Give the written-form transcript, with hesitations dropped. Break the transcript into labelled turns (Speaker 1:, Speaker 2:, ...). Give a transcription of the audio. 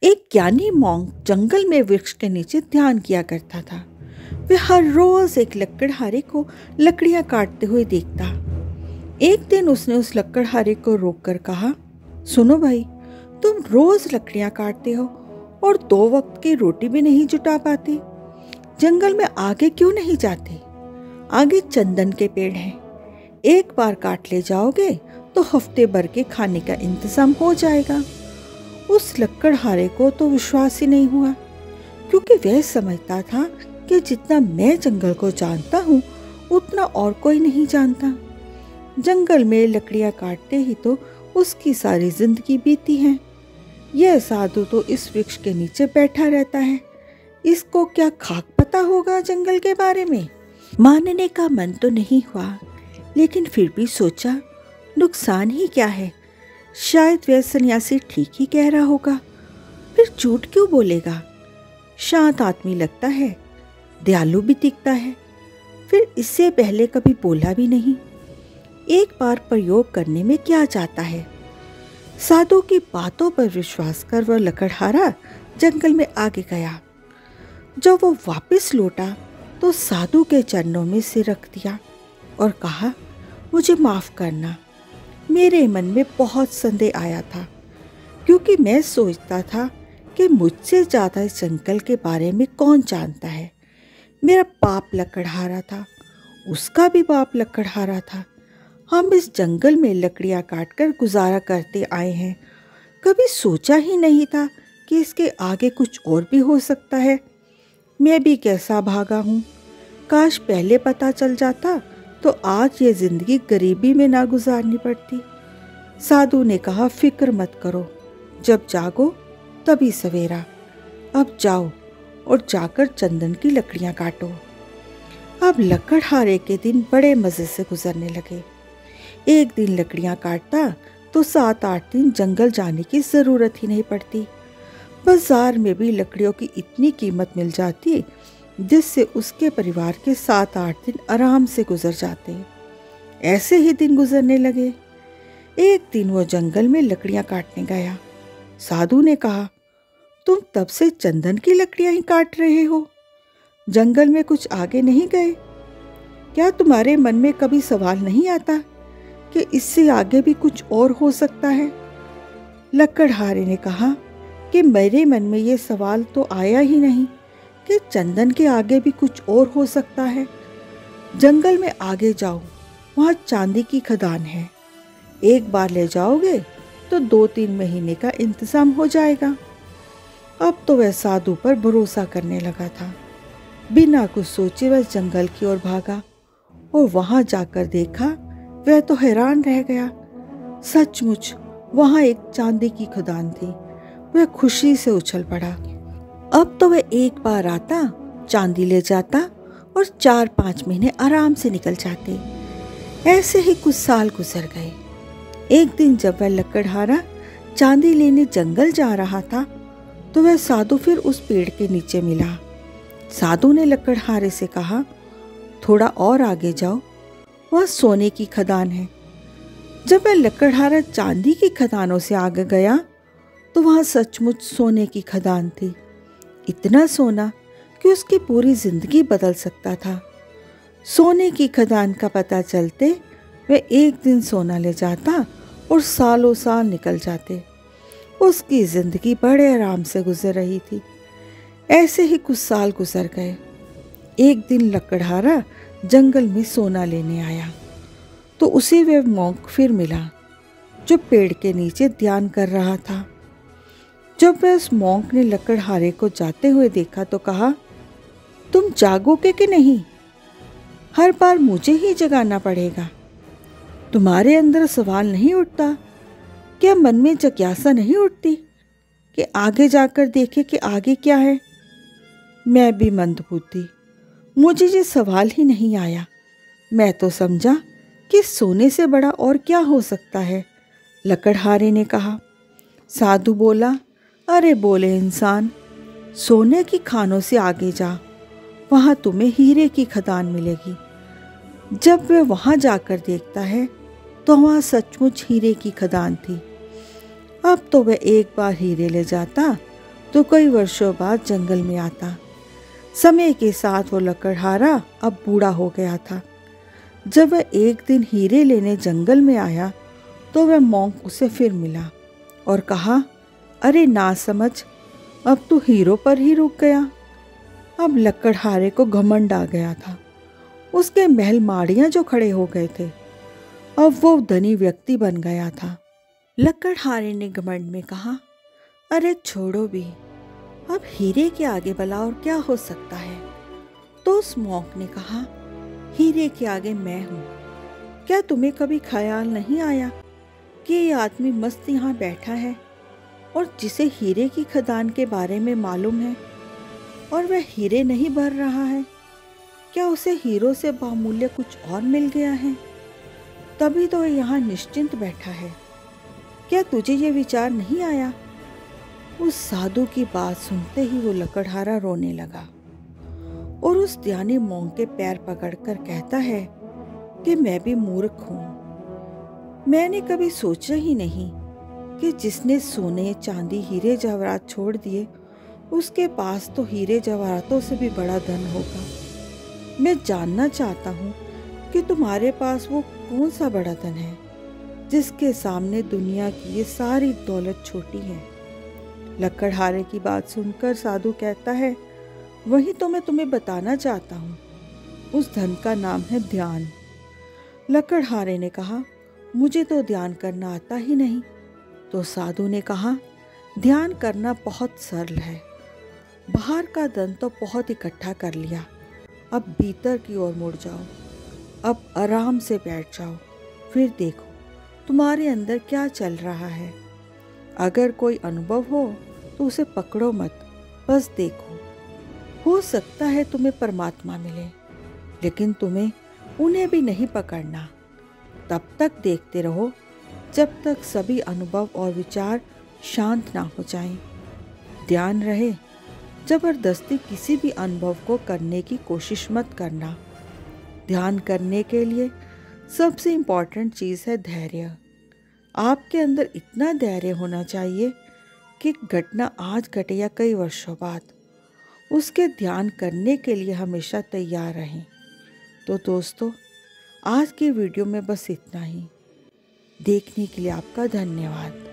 Speaker 1: एक ज्ञानी मॉन्क जंगल में वृक्ष के नीचे ध्यान किया करता था। वह हर रोज एक लकड़हारे को लकड़ियां काटते हुए देखता। एक दिन उसने उस लकड़हारे को रोककर कहा, सुनो भाई, तुम रोज लकड़ियां काटते हो और 2 वक्त की रोटी भी नहीं जुटा पाते। जंगल में आगे क्यों नहीं जाते? आगे चंदन के पेड़ हैं। एक बार काट ले जाओगे तो हफ्ते भर के खाने का इंतजाम हो जाएगा। उस लकड़हारे को तो विश्वास ही नहीं हुआ, क्योंकि वह समझता था कि जितना मैं जंगल को जानता हूँ उतना और कोई नहीं जानता। जंगल में लकड़ियाँ काटते ही तो उसकी सारी जिंदगी बीती है। यह साधु तो इस वृक्ष के नीचे बैठा रहता है, इसको क्या खाक पता होगा जंगल के बारे में? मानने का मन तो नहीं हुआ, लेकिन फिर भी सोचा, नुकसान ही क्या है, शायद वह सन्यासी ठीक ही कह रहा होगा, फिर झूठ क्यों बोलेगा? शांत आदमी लगता है, दयालु भी दिखता है, फिर इससे पहले कभी बोला भी नहीं। एक बार प्रयोग करने में क्या जाता है? साधु की बातों पर विश्वास कर वह लकड़हारा जंगल में आगे गया। जब वो वापस लौटा तो साधु के चरणों में सिर रख दिया और कहा, मुझे माफ करना, मेरे मन में बहुत संदेह आया था, क्योंकि मैं सोचता था कि मुझसे ज़्यादा इस जंगल के बारे में कौन जानता है। मेरा बाप लकड़हारा था, उसका भी बाप लकड़हारा था। हम इस जंगल में लकड़ियाँ काटकर गुजारा करते आए हैं। कभी सोचा ही नहीं था कि इसके आगे कुछ और भी हो सकता है। मैं भी कैसा भागा हूँ, काश पहले पता चल जाता तो आज ये जिंदगी गरीबी में ना गुजारनी पड़ती। साधु ने कहा, फिक्र मत करो, जब जागो तभी सवेरा। अब जाओ और जाकर चंदन की लकड़ियां काटो। अब लकड़हारे के दिन बड़े मज़े से गुजरने लगे। एक दिन लकड़ियां काटता तो 7-8 दिन जंगल जाने की ज़रूरत ही नहीं पड़ती। बाजार में भी लकड़ियों की इतनी कीमत मिल जाती जिससे उसके परिवार के 7-8 दिन आराम से गुजर जाते। ऐसे ही दिन गुजरने लगे। एक दिन वो जंगल में लकड़ियां काटने गया। साधु ने कहा, तुम तब से चंदन की लकड़ियां ही काट रहे हो, जंगल में कुछ आगे नहीं गए? क्या तुम्हारे मन में कभी सवाल नहीं आता कि इससे आगे भी कुछ और हो सकता है? लकड़हारे ने कहा कि मेरे मन में ये सवाल तो आया ही नहीं कि चंदन के आगे भी कुछ और हो सकता है। जंगल में आगे जाओ, वहाँ चांदी की खदान है। एक बार ले जाओगे तो 2-3 महीने का इंतजाम हो जाएगा। अब तो वह साधु पर भरोसा करने लगा था। बिना कुछ सोचे वह जंगल की ओर भागा और वहाँ जाकर देखा, वह तो हैरान रह गया। सचमुच वहाँ एक चांदी की खदान थी। वह खुशी से उछल पड़ा। अब तो वह एक बार आता, चांदी ले जाता और 4-5 महीने आराम से निकल जाते। ऐसे ही कुछ साल गुजर गए। एक दिन जब वह लकड़हारा चांदी लेने जंगल जा रहा था तो वह साधु फिर उस पेड़ के नीचे मिला। साधु ने लकड़हारे से कहा, थोड़ा और आगे जाओ, वह सोने की खदान है। जब वह लकड़हारा चांदी की खदानों से आगे गया तो वहाँ सचमुच सोने की खदान थी। इतना सोना कि उसकी पूरी जिंदगी बदल सकता था। सोने की खदान का पता चलते वह एक दिन सोना ले जाता और सालों साल निकल जाते। उसकी जिंदगी बड़े आराम से गुजर रही थी। ऐसे ही कुछ साल गुजर गए। एक दिन लकड़हारा जंगल में सोना लेने आया तो उसे वह मॉन्क फिर मिला जो पेड़ के नीचे ध्यान कर रहा था। जब वह उस मॉन्क ने लकड़हारे को जाते हुए देखा तो कहा, तुम जागोगे कि नहीं? हर बार मुझे ही जगाना पड़ेगा। तुम्हारे अंदर सवाल नहीं उठता? क्या मन में जिज्ञासा नहीं उठती कि आगे जाकर देखे कि आगे क्या है? मैं भी मंदबुद्धि, मुझे ये सवाल ही नहीं आया। मैं तो समझा कि सोने से बड़ा और क्या हो सकता है, लकड़हारे ने कहा। साधु बोला, अरे बोले इंसान, सोने की खानों से आगे जा, वहाँ तुम्हें हीरे की खदान मिलेगी। जब वह वहाँ जाकर देखता है तो वहाँ सचमुच हीरे की खदान थी। अब तो वह एक बार हीरे ले जाता तो कई वर्षों बाद जंगल में आता। समय के साथ वो लकड़हारा अब बूढ़ा हो गया था। जब वह एक दिन हीरे लेने जंगल में आया तो वह मॉन्क उसे फिर मिला और कहा, अरे ना समझ, अब तू हीरो पर ही रुक गया। अब लकड़हारे को घमंड आ गया था। उसके महल माड़ियां जो खड़े हो गए थे, अब वो धनी व्यक्ति बन गया था। लकड़हारे ने घमंड में कहा, अरे छोड़ो भी, अब हीरे के आगे भला और क्या हो सकता है। तो उस मॉन्क ने कहा, हीरे के आगे मैं हूँ। क्या तुम्हें कभी ख्याल नहीं आया कि ये आदमी मस्त यहाँ बैठा है और जिसे हीरे की खदान के बारे में मालूम है और वह हीरे नहीं भर रहा है? क्या उसे हीरो से बहुमूल्य कुछ और मिल गया है? तभी तो वह यहाँ निश्चिंत बैठा है। क्या तुझे ये विचार नहीं आया? उस साधु की बात सुनते ही वो लकड़हारा रोने लगा और उस ज्ञानी मॉन्क के पैर पकड़कर कहता है कि मैं भी मूर्ख हूँ। मैंने कभी सोचा ही नहीं कि जिसने सोने, चांदी, हीरे जवाहरात छोड़ दिए, उसके पास तो हीरे जवाहरातों से भी बड़ा धन होगा। मैं जानना चाहता हूँ कि तुम्हारे पास वो कौन सा बड़ा धन है जिसके सामने दुनिया की ये सारी दौलत छोटी है। लकड़हारे की बात सुनकर साधु कहता है, वही तो मैं तुम्हें बताना चाहता हूँ। उस धन का नाम है ध्यान। लकड़हारे ने कहा, मुझे तो ध्यान करना आता ही नहीं। तो साधु ने कहा, ध्यान करना बहुत सरल है। बाहर का धन तो बहुत इकट्ठा कर लिया, अब भीतर की ओर मुड़ जाओ। अब आराम से बैठ जाओ, फिर देखो तुम्हारे अंदर क्या चल रहा है। अगर कोई अनुभव हो तो उसे पकड़ो मत, बस देखो। हो सकता है तुम्हें परमात्मा मिले, लेकिन तुम्हें उन्हें भी नहीं पकड़ना। तब तक देखते रहो जब तक सभी अनुभव और विचार शांत ना हो जाएं। ध्यान रहे, जबरदस्ती किसी भी अनुभव को करने की कोशिश मत करना। ध्यान करने के लिए सबसे इम्पॉर्टेंट चीज़ है धैर्य। आपके अंदर इतना धैर्य होना चाहिए कि घटना आज घटे या कई वर्षों बाद, उसके ध्यान करने के लिए हमेशा तैयार रहें। तो दोस्तों, आज की वीडियो में बस इतना ही। देखने के लिए आपका धन्यवाद।